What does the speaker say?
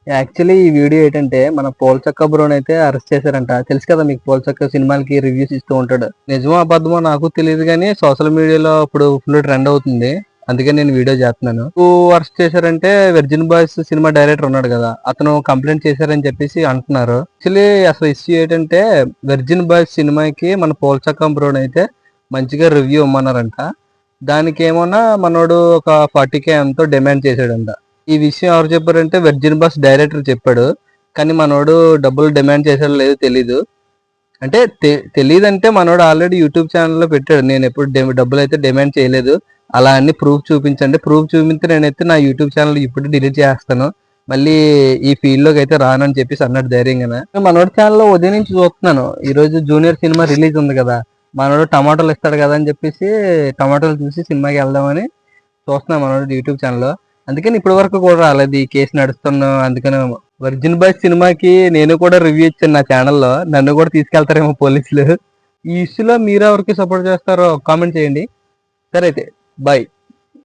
Actually ఈ video ఏంటంటే మన పోల్చక్క బ్రోని అయితే అరెస్ట్ చేశారంట. తెలుసు కదా మీకు, పోల్చక్క సినిమాలకి రివ్యూస్ ఇస్తూ ఉంటాడు. నిజమో అబద్ధమో నాకు తెలియదు కానీ సోషల్ మీడియాలో ఇప్పుడు ఫుల్ ట్రెండ్ అవుతుంది. అందుకే నేను వీడియో చేస్తున్నాను. అరెస్ట్ చేశారంటే వెర్జిన్ బాయ్స్ సినిమా డైరెక్టర్ ఉన్నాడు కదా, అతను కంప్లైంట్ చేశారని చెప్పేసి అంటున్నారు. యాక్చువల్లీ అసలు ఇష్యూ ఏంటంటే వెర్జిన్ బాయ్స్ సినిమాకి మన పోల్చక్క బ్రోని అయితే మంచిగా రివ్యూ ఇమ్మన్నారంట. దానికి ఏమన్నా మనోడు ఒక 40K ఎంతో డిమాండ్ చేశాడంట. ఈ విషయం ఎవరు చెప్పారంటే వెర్జిన్ బాస్ డైరెక్టర్ చెప్పాడు. కానీ మనోడు డబ్బులు డిమాండ్ చేశాడో లేదో తెలీదు. అంటే తెలీదు అంటే మనోడు ఆల్రెడీ యూట్యూబ్ ఛానల్లో పెట్టాడు, నేను ఎప్పుడు డబ్బులు అయితే డిమాండ్ చేయలేదు, అలా అన్ని ప్రూఫ్ చూపించండి, ప్రూఫ్ చూపిస్తే నేనైతే నా యూట్యూబ్ ఛానల్ ఇప్పుడు డిలీట్ చేస్తాను, మళ్ళీ ఈ ఫీల్డ్ లోకి అయితే రానని చెప్పేసి అన్నాడు ధైర్యంగా. మనోడి ఛానల్లో ఉదయం నుంచి చూస్తున్నాను. ఈ రోజు జూనియర్ సినిమా రిలీజ్ ఉంది కదా, మనోడు టమాటోలు ఇస్తాడు కదా అని చెప్పేసి టమాటోలు చూసి సినిమాకి వెళ్దామని చూస్తున్నాను మనోడు యూట్యూబ్ ఛానల్లో. అందుకని ఇప్పటి వరకు కూడా రాలేదు, ఈ కేసు నడుస్తున్నాం అందుకనే. వర్జిన్ బాయ్ సినిమాకి నేను కూడా రివ్యూ ఇచ్చాను నా ఛానల్లో, నన్ను కూడా తీసుకెళ్తారేమో పోలీసులు. ఈ ఇష్యూలో మీరు ఎవరికి సపోర్ట్ చేస్తారో కామెంట్ చేయండి. సరే అయితే బాయ్.